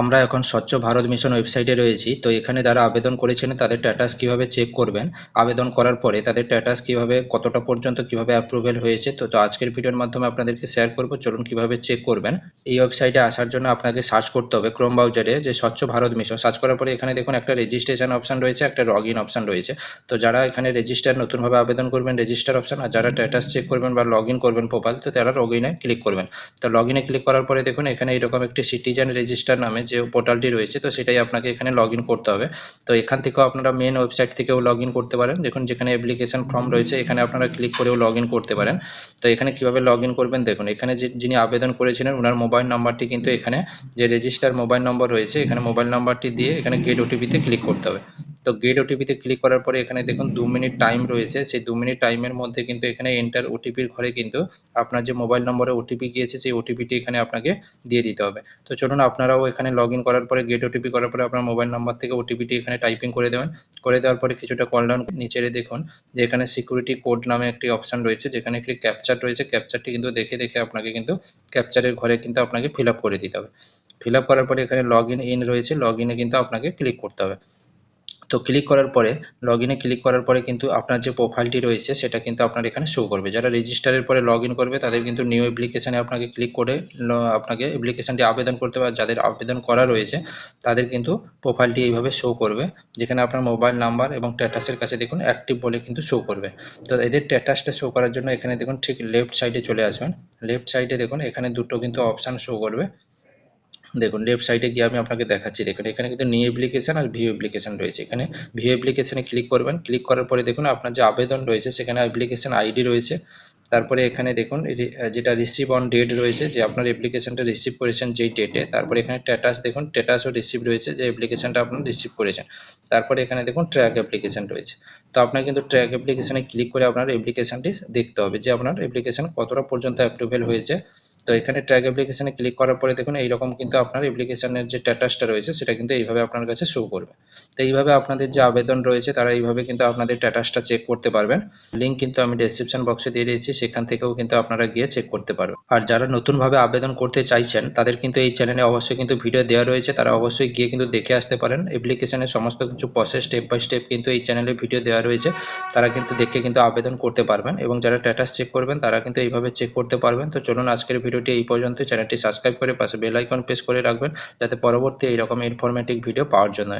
আমরা এখন স্বচ্ছ ভারত মিশন ওয়েবসাইটে রয়েছি। তো এখানে যারা আবেদন করেছিলেন তাদের স্ট্যাটাস কিভাবে চেক করবেন, আবেদন করার পরে তাদের স্ট্যাটাস কিভাবে কতটা পর্যন্ত কিভাবে অ্যাপ্রুভেল হয়েছে, তো আজকের ভিডিওর মাধ্যমে আপনাদেরকে শেয়ার করব। চলুন কিভাবে চেক করবেন। এই ওয়েবসাইটে আসার জন্য আপনাকে সার্চ করতে হবে ক্রোম ব্রাউজারে যে স্বচ্ছ ভারত মিশন। সার্চ করার পরে এখানে দেখুন একটা রেজিস্ট্রেশন অপশন রয়েছে, একটা লগ ইন অপশন রয়েছে। তো যারা এখানে রেজিস্টার নতুনভাবে আবেদন করবেন রেজিস্টার অপশন, আর যারা স্ট্যাটাস চেক করবেন বা লগ ইন করবেন প্রোফাইল, তো তারা লগ ইনে ক্লিক করবেন। তো লগ ইনে ক্লিক করার পরে দেখুন এখানে এরকম একটি সিটিজেন রেজিস্টার নামে যে পোর্টালটি রয়েছে, তো সেটাই আপনাকে এখানে লগ ইন করতে হবে। তো এখান থেকেও আপনারা মেন ওয়েবসাইট থেকেও লগ ইন করতে পারেন। দেখুন যেখানে অ্যাপ্লিকেশন ফর্ম রয়েছে এখানে আপনারা ক্লিক করেও লগ ইন করতে পারেন। তো এখানে কিভাবে লগ ইন করবেন দেখুন, এখানে যিনি আবেদন করেছিলেন ওনার মোবাইল নাম্বারটি কিন্তু এখানে যে রেজিস্টার মোবাইল নম্বর রয়েছে এখানে মোবাইল নাম্বারটি দিয়ে এখানে গেট ওটিপিতে ক্লিক করতে হবে। তো গেট ওটিপিতে ক্লিক করার পরে এখানে দেখুন 2 মিনিট টাইম রয়েছে। সেই 2 মিনিট টাইমের মধ্যে কিন্তু এখানে এন্টার ওটিপির ঘরে কিন্তু আপনার যে মোবাইল নম্বরে ওটিপি গিয়েছে সেই ওটিপিটি এখানে আপনাকে দিয়ে দিতে হবে। তো চলুন আপনারাও এখানে লগ ইন করার পরে গেট ওটিপি করার পরে আপনার মোবাইল নাম্বার থেকে ওটিপিটি এখানে টাইপিং করে দেবেন। করে দেওয়ার পরে কিছুটা কল ডাউন নিচে দেখুন যে এখানে সিকিউরিটি কোড নামে একটি অপশন রয়েছে যেখানে একটি ক্যাপচার রয়েছে। ক্যাপচারটি কিন্তু দেখে দেখে আপনাকে কিন্তু ক্যাপচারের ঘরে কিন্তু আপনাকে ফিল আপ করে দিতে হবে। ফিল আপ করার পরে এখানে লগ ইন রয়েছে, লগ ইনে কিন্তু আপনাকে ক্লিক করতে হবে। তো ক্লিক করার পরে লগ ইনে ক্লিক করার পরে কিন্তু আপনার যে প্রোফাইলটি রয়েছে সেটা কিন্তু আপনার এখানে শো করবে। যারা রেজিস্টারের পরে লগ ইন করবে তাদের কিন্তু নিউ অ্যাপ্লিকেশানে আপনাকে ক্লিক করে আপনাকে অ্যাপ্লিকেশানটি আবেদন করতে হবে। যাদের আবেদন করা রয়েছে তাদের কিন্তু প্রোফাইলটি এইভাবে শো করবে, যেখানে আপনার মোবাইল নাম্বার এবং স্ট্যাটাসের কাছে দেখুন অ্যাক্টিভ বলে কিন্তু শো করবে। তো এদের স্ট্যাটাসটা শো করার জন্য এখানে দেখুন ঠিক লেফট সাইডে চলে আসবেন। লেফট সাইডে দেখুন এখানে দুটো কিন্তু অপশান শো করবে। দেখুন লেফট সাইডে গিয়ে আমি আপনাকে দেখাচ্ছি। দেখুন এখানে কিন্তু নিউ অ্যাপ্লিকেশন আর ভিউ অ্যাপ্লিকেশন রয়েছে। এখানে ভিউ অ্যাপ্লিকেশনে ক্লিক করবেন। ক্লিক করার পরে দেখুন আপনার যে আবেদন রয়েছে সেখানে অ্যাপ্লিকেশন আইডি রয়েছে। তারপরে এখানে দেখুন যেটা রিসিভ অন ডেট রয়েছে, যে আপনার অ্যাপ্লিকেশনটা রিসিভ করেছেন যেই ডেটে। তারপরে এখানে স্ট্যাটাস দেখুন, স্ট্যাটাসও রিসিভ রয়েছে যে অ্যাপ্লিকেশনটা আপনার রিসিভ করেছেন। তারপরে এখানে দেখুন ট্র্যাক অ্যাপ্লিকেশন রয়েছে। তো আপনার কিন্তু ট্র্যাক অ্যাপ্লিকেশনে ক্লিক করে আপনার অ্যাপ্লিকেশনটি দেখতে হবে যে আপনার অ্যাপ্লিকেশন কতটা পর্যন্ত অ্যাপ্রুভেল হয়েছে। তো এখানে ট্র্যাক অ্যাপ্লিকেশনে ক্লিক করার পরে দেখুন এইরকম কিন্তু আপনার অ্যাপ্লিকেশনের যে স্ট্যাটাসটা রয়েছে সেটা কিন্তু এইভাবে আপনার কাছে শো করবে। তো এইভাবে আপনাদের যে আবেদন রয়েছে তারা এইভাবে কিন্তু আপনাদের স্ট্যাটাসটা চেক করতে পারবেন। লিঙ্ক কিন্তু আমি ডেসক্রিপশন বক্সে দিয়ে দিয়েছি, সেখান থেকেও কিন্তু আপনারা গিয়ে চেক করতে পারবেন। আর যারা নতুনভাবে আবেদন করতে চাইছেন তাদের কিন্তু এই চ্যানেলে অবশ্যই কিন্তু ভিডিও দেওয়া রয়েছে, তারা অবশ্যই গিয়ে কিন্তু দেখে আসতে পারেন। অ্যাপ্লিকেশনের সমস্ত কিছু প্রসেস স্টেপ বাই স্টেপ কিন্তু এই চ্যানেলে ভিডিও দেওয়া রয়েছে, তারা কিন্তু দেখে কিন্তু আবেদন করতে পারবেন। এবং যারা স্ট্যাটাস চেক করবেন তারা কিন্তু এইভাবে চেক করতে পারবেন। তো চলুন আজকের ভিডিওটি এই পর্যন্ত। চ্যানেলটি সাবস্ক্রাইব করে পাশে বেল আইকন প্রেস করে রাখবেন যাতে পরবর্তী এইরকম ইনফরমেটিভ ভিডিও পাওয়ার জন্য।